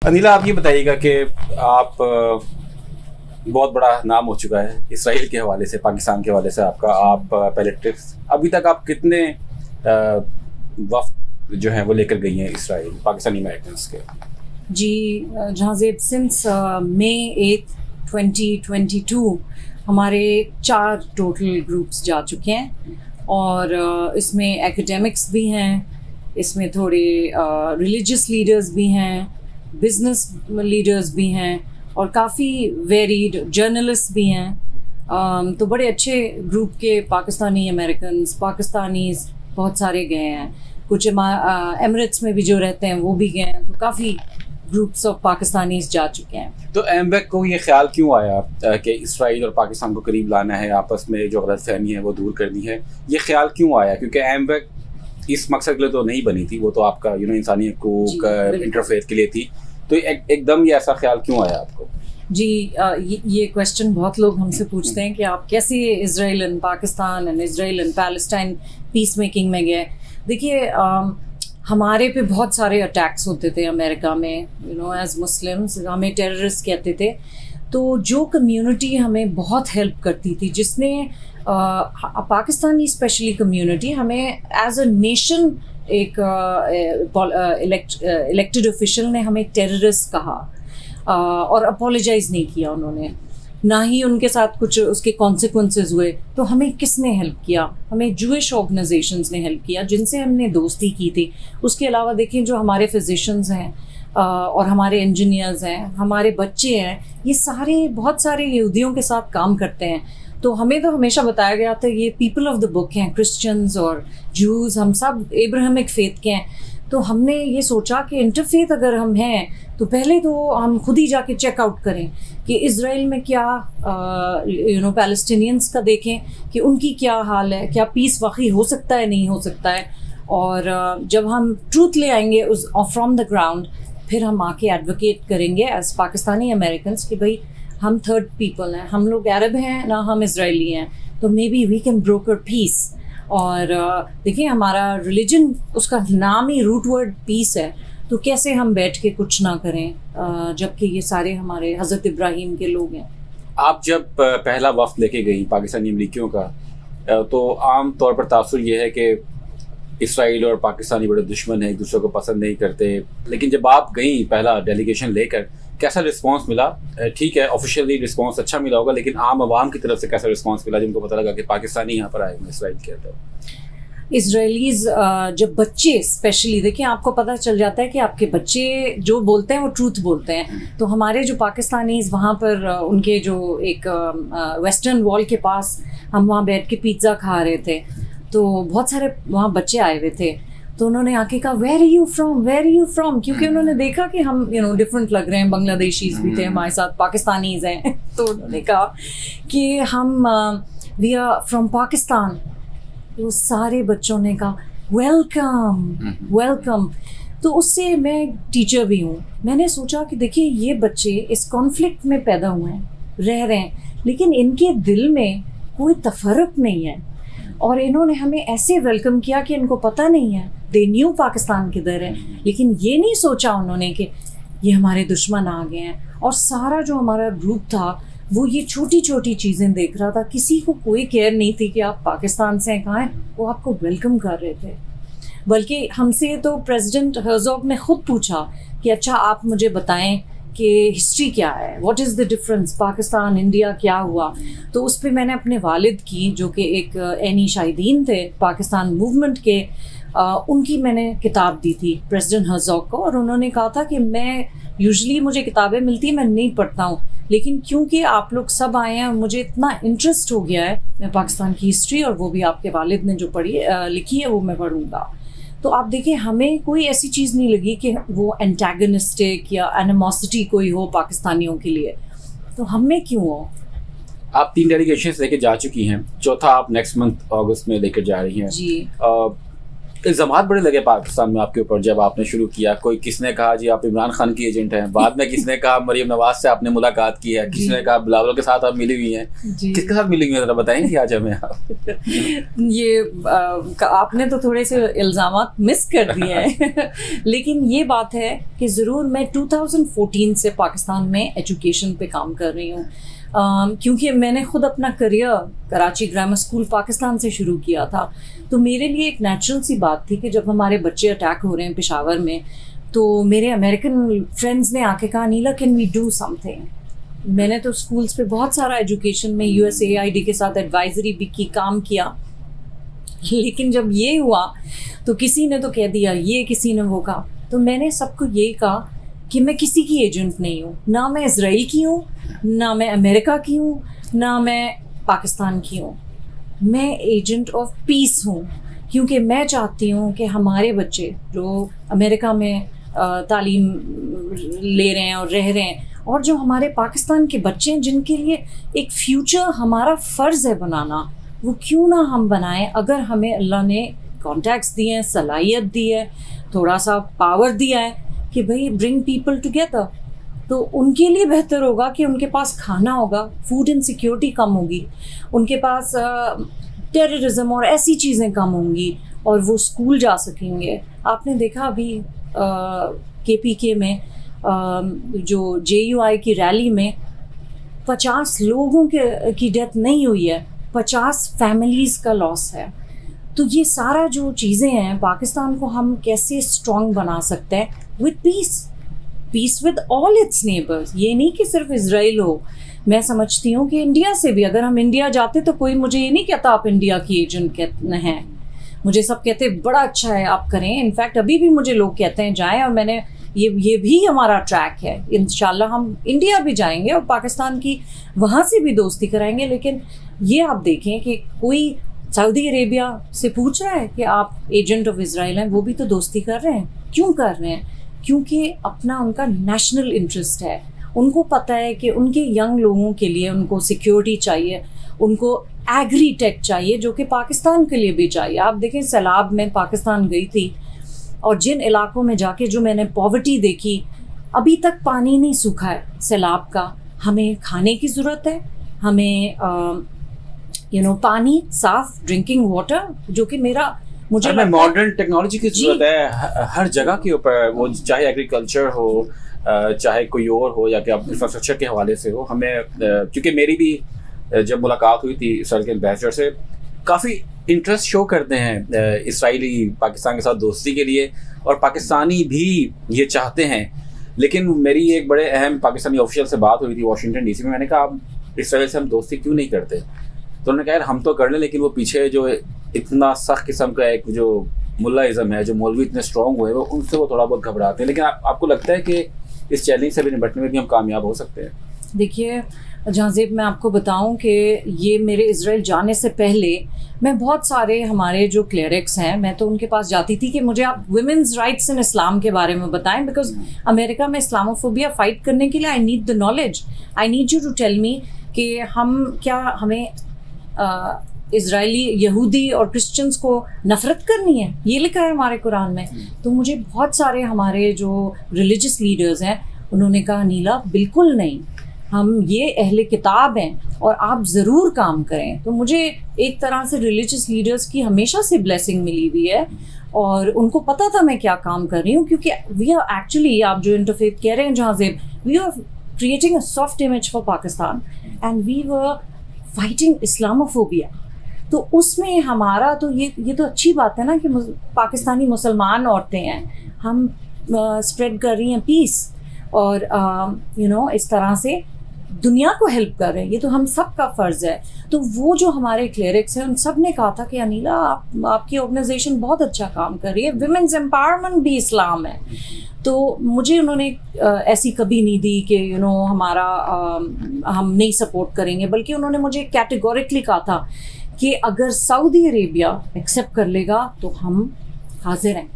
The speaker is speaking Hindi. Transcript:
अनिला, आप ये बताइएगा कि आप बहुत बड़ा नाम हो चुका है इसराइल के हवाले से, पाकिस्तान के हवाले से आपका, आप पहले ट्रिप्स, अभी तक आप कितने वफ्द जो हैं वो लेकर गई हैं इसराइल, पाकिस्तानी अमेरिकन्स के? जी जहाज़ेब, सिंस मई 8 2022 हमारे 4 टोटल ग्रुप्स जा चुके हैं और इसमें एकेडमिक्स भी हैं, इसमें थोड़े रिलीजियस लीडर्स भी हैं, बिजनेस लीडर्स भी हैं और काफ़ी वेरीड जर्नलिस्ट भी हैं। तो बड़े अच्छे ग्रुप के पाकिस्तानी अमेरिकन्स, पाकिस्तानीज़ बहुत सारे गए हैं। कुछ एमिरेट्स में भी जो रहते हैं वो भी गए हैं। तो काफ़ी ग्रुप्स ऑफ पाकिस्तानीज़ जा चुके हैं। तो एमबेक को ये ख्याल क्यों आया कि इसराइल और पाकिस्तान को करीब लाना है, आपस में जो गलतफहमी है वो दूर करनी है? ये ख्याल क्यों आया? क्योंकि एमबेक इस मकसद के लिए तो नहीं बनी थी, वो तो आपका इंसानी हकूक इंटरफेयर के लिए थी। तो एकदम ये ऐसा ख्याल क्यों आया आपको? जी ये क्वेश्चन बहुत लोग हमसे पूछते हैं कि आप कैसे Israel and Pakistan and Israel and Palestine peace making में गए। देखिए हमारे पे बहुत सारे अटैक्स होते थे अमेरिका में, एज मुस्लिम्स हमें टेररिस्ट कहते थे। तो जो कम्युनिटी हमें बहुत हेल्प करती थी, जिसने पाकिस्तानी स्पेशली कम्युनिटी हमें एज अ नेशन, एक इलेक्टेड ऑफिशियल ने हमें टेररिस्ट कहा और अपोलोजाइज नहीं किया उन्होंने, ना ही उनके साथ कुछ उसके कॉन्सिक्वेंसेस हुए। तो हमें किसने हेल्प किया? हमें जूइश ऑर्गेनाइजेशंस ने हेल्प किया जिनसे हमने दोस्ती की थी। उसके अलावा देखें जो हमारे फिजिशियंस हैं और हमारे इंजीनियर्स हैं, हमारे बच्चे हैं, ये सारे बहुत सारे यहूदियों के साथ काम करते हैं। तो हमें तो हमेशा बताया गया था ये पीपल ऑफ द बुक हैं, क्रिश्चियंस और जूस, हम सब एब्राहमिक फेथ के हैं। तो हमने ये सोचा कि इंटरफेथ अगर हम हैं तो पहले तो हम खुद ही जाके चेकआउट करें कि इज़राइल में क्या पैलेस्टीनियंस का देखें कि उनकी क्या हाल है, क्या पीस वाकई हो सकता है, नहीं हो सकता है। और जब हम ट्रूथ ले आएंगे उस फ्रॉम द ग्राउंड, फिर हम आके एडवोकेट करेंगे एज पाकिस्तानी अमेरिकन्स कि भाई हम थर्ड पीपल हैं, हम लोग अरब हैं ना हम इजरायली हैं, तो maybe we can broker peace. और देखिए हमारा रिलीजन, उसका नाम ही रूट वर्ड पीस है, तो कैसे हम बैठ के कुछ ना करें जबकि ये सारे हमारे हज़रत इब्राहिम के लोग हैं। आप जब पहला वफ्द लेके गई पाकिस्तानी अमरीकियों का, तो आम तौर पर तासुर ये है कि इसराइल और पाकिस्तानी बड़े दुश्मन हैं, एक दूसरे को पसंद नहीं करते। लेकिन जब आप गई पहला डेलीगेशन लेकर, कैसा रिस्पांस मिला? ठीक है, ऑफिशियली रिस्पांस अच्छा मिला होगा, लेकिन आम आवाम की तरफ से कैसा रिस्पांस मिला जिनको पता लगा कि पाकिस्तानी यहाँ पर आए हैं इसराइल के अंदर? इसराइलीज़ जब बच्चे स्पेशली, देखिए आपको पता चल जाता है कि आपके बच्चे जो बोलते हैं वो ट्रूथ बोलते हैं। तो हमारे जो पाकिस्तानीज़ वहाँ पर उनके जो एक वेस्टर्न वॉल के पास हम वहाँ बैठ के पिज़्ज़ा खा रहे थे, तो बहुत सारे वहाँ बच्चे आए हुए थे। तो उन्होंने आके कहा where are you from, where are you from, क्योंकि उन्होंने देखा कि हम डिफरेंट लग रहे हैं, बांग्लादेशीज भी थे हमारे साथ, पाकिस्तानीज हैं। तो उन्होंने कहा कि हम वी आर फ्रॉम पाकिस्तान। तो सारे बच्चों ने कहा वेलकम वेलकम। तो उससे मैं टीचर भी हूँ, मैंने सोचा कि देखिए ये बच्चे इस कॉन्फ्लिक्ट में पैदा हुए हैं, रह रहे हैं, लेकिन इनके दिल में कोई तफरक नहीं है और इन्होंने हमें ऐसे वेलकम किया कि इनको पता नहीं है, दे न्यू पाकिस्तान किधर है, लेकिन ये नहीं सोचा उन्होंने कि ये हमारे दुश्मन आ गए हैं। और सारा जो हमारा ग्रुप था वो ये छोटी छोटी चीज़ें देख रहा था, किसी को कोई केयर नहीं थी कि आप पाकिस्तान से हैं, कहाँ हैं, वो आपको वेलकम कर रहे थे। बल्कि हमसे तो प्रेसिडेंट हर्जोग ने खुद पूछा कि अच्छा आप मुझे बताएं कि हिस्ट्री क्या है, what is the difference, Pakistan India क्या हुआ। तो उस पर मैंने अपने वालिद की, जो कि एक एनी शाहिदीन थे पाकिस्तान मूवमेंट के, उनकी मैंने किताब दी थी प्रेसिडेंट हर्जोग को। और उन्होंने कहा था कि मैं यूजुअली मुझे किताबें मिलती हैं, मैं नहीं पढ़ता हूँ, लेकिन क्योंकि आप लोग सब आए हैं मुझे इतना इंटरेस्ट हो गया है, मैं पाकिस्तान की हिस्ट्री, और वो भी आपके वालिद ने जो पढ़ी लिखी है वो मैं पढ़ूँगा। तो आप देखिए हमें कोई ऐसी चीज़ नहीं लगी कि वो एंटागनिस्टिक या एनिमोसिटी कोई हो पाकिस्तानियों के लिए, तो हमें क्यों हो। आप 3 डेलीगेशंस लेके जा चुकी हैं, चौथा आप नेक्स्ट मंथ अगस्त में लेकर जा रही हैं जी। इल्जामात बड़े लगे पाकिस्तान में आपके ऊपर जब आपने शुरू किया। कोई किसने कहा जी आप इमरान खान की एजेंट हैं, बाद में किसने कहा मरियम नवाज से आपने मुलाकात की है, किसने कहा बिलावल के साथ आप मिली हुई हैं, किसके साथ मिली हुई हैं, जरा बताएंगे आज हमें आप। ये आपने तो थोड़े से इल्जामात मिस कर दिए हैं लेकिन ये बात है कि ज़रूर मैं 2014 से पाकिस्तान में एजुकेशन पे काम कर रही हूँ, क्योंकि मैंने खुद अपना career Karachi grammar school Pakistan से शुरू किया था। तो मेरे लिए एक नेचुरल सी बात थी कि जब हमारे बच्चे अटैक हो रहे हैं पेशावर में, तो मेरे अमेरिकन फ्रेंड्स ने आके कहा नीला कैन वी डू समथिंग। मैंने तो स्कूल्स पे बहुत सारा एजुकेशन में USAID के साथ एडवाइजरी भी की, काम किया, लेकिन जब ये हुआ तो किसी ने तो कह दिया ये, किसी ने वो कहा। तो मैंने सबको यही कहा कि मैं किसी की एजेंट नहीं हूँ, ना मैं इसराइल की हूँ, ना मैं अमेरिका की हूँ, ना मैं पाकिस्तान की हूँ। मैं एजेंट ऑफ पीस हूँ, क्योंकि मैं चाहती हूँ कि हमारे बच्चे जो अमेरिका में तालीम ले रहे हैं और रह रहे हैं, और जो हमारे पाकिस्तान के बच्चे हैं जिनके लिए एक फ्यूचर हमारा फ़र्ज़ है बनाना, वो क्यों ना हम बनाएं। अगर हमें अल्लाह ने कॉन्टैक्ट्स दिए हैं, सलाहियत दी है, थोड़ा सा पावर दिया है कि भाई ब्रिंग पीपल टुगेदर, तो उनके लिए बेहतर होगा कि उनके पास खाना होगा, फूड इनसिक्योरिटी कम होगी, उनके पास टेररिज्म और ऐसी चीज़ें कम होंगी, और वो स्कूल जा सकेंगे। आपने देखा अभी KPK में जो JUI की रैली में 50 लोगों की डेथ नहीं हुई है, 50 फैमिलीज़ का लॉस है। तो ये सारा जो चीज़ें हैं, पाकिस्तान को हम कैसे स्ट्रॉन्ग बना सकते हैं with peace with all it's neighbours. ये नहीं कि सिर्फ इजराइल हो। मैं समझती हूँ कि इंडिया से भी, अगर हम इंडिया जाते तो कोई मुझे ये नहीं कहता आप इंडिया की एजेंट हैं। मुझे सब कहते बड़ा अच्छा है आप करें। इनफैक्ट अभी भी मुझे लोग कहते हैं जाएं, और मैंने ये भी हमारा ट्रैक है। इंशाल्लाह हम इंडिया भी जाएंगे और पाकिस्तान की वहाँ से भी दोस्ती कराएंगे। लेकिन ये आप देखें कि कोई सऊदी अरेबिया से पूछ रहा है कि आप एजेंट ऑफ इजराइल हैं, वो भी तो दोस्ती कर रहे हैं। क्यों कर रहे हैं? क्योंकि अपना उनका नेशनल इंटरेस्ट है। उनको पता है कि उनके यंग लोगों के लिए उनको सिक्योरिटी चाहिए, उनको एग्री टेक चाहिए, जो कि पाकिस्तान के लिए भी चाहिए। आप देखें सैलाब में पाकिस्तान गई थी, और जिन इलाकों में जाके जो मैंने पॉवर्टी देखी, अभी तक पानी नहीं सूखा है सैलाब का। हमें खाने की ज़रूरत है, हमें पानी, साफ ड्रिंकिंग वाटर, जो कि मुझे मॉडर्न टेक्नोलॉजी की जरूरत है हर जगह के ऊपर, वो चाहे एग्रीकल्चर हो, चाहे कोई और हो, या कि इंफ्रास्ट्रक्चर के हवाले से हो। हमें क्योंकि मेरी भी जब मुलाकात हुई थी इसराइल के एम्बेसडर से, काफ़ी इंटरेस्ट शो करते हैं इसराइली पाकिस्तान के साथ दोस्ती के लिए, और पाकिस्तानी भी ये चाहते हैं। लेकिन मेरी एक बड़े अहम पाकिस्तानी ऑफिशियल से बात हुई थी वाशिंगटन DC में। मैंने कहा इसराइल से हम दोस्ती क्यों नहीं करते? तो उन्होंने कहा यार हम तो कर लें, लेकिन वो पीछे जो इतना सख्त किस्म का एक जो मुल्लाइज़म है, जो मौलवी इतने स्ट्रॉन्ग हुए, वो उनसे वो थोड़ा बहुत घबराते हैं। लेकिन आपको लगता है कि इस चैलेंज से भी निपटने में भी हम कामयाब हो सकते हैं? देखिए जहाज़ेब, मैं आपको बताऊं कि ये मेरे इजराइल जाने से पहले मैं बहुत सारे हमारे जो क्लेरिक्स हैं, मैं तो उनके पास जाती थी कि मुझे आप वुमेन्स राइट्स इन इस्लाम के बारे में बताएं, बिकॉज अमेरिका में इस्लामोफोबिया फाइट करने के लिए I need the knowledge, I need you to tell me कि हमें इजरायली यहूदी और क्रिश्चियंस को नफ़रत करनी है। ये लिखा है हमारे कुरान में। तो मुझे बहुत सारे हमारे जो रिलीजियस लीडर्स हैं उन्होंने कहा नीला बिल्कुल नहीं, हम ये अहले किताब हैं और आप ज़रूर काम करें। तो मुझे एक तरह से रिलीजियस लीडर्स की हमेशा से ब्लेसिंग मिली हुई है, और उनको पता था मैं क्या काम कर रही हूँ। क्योंकि वी आर एक्चुअली, आप जो इंटरफेथ कह रहे हैं Jahanzeb, we are creating a soft image for Pakistan and we were fighting Islamophobia. तो उसमें हमारा तो ये तो अच्छी बात है ना कि पाकिस्तानी मुसलमान औरतें हैं, हम स्प्रेड कर रही हैं पीस, और इस तरह से दुनिया को हेल्प कर रहे हैं। ये तो हम सब का फ़र्ज़ है। तो वो जो हमारे क्लेरिक्स हैं उन सब ने कहा था कि अनीला आपकी ऑर्गेनाइजेशन बहुत अच्छा काम कर रही है, विमेंस एम्पावरमेंट भी इस्लाम है। तो मुझे उन्होंने ऐसी कभी नहीं दी कि हमारा हम नहीं सपोर्ट करेंगे, बल्कि उन्होंने मुझे कैटेगोरिकली कहा था कि अगर सऊदी अरेबिया एक्सेप्ट कर लेगा तो हम हाजिर हैं।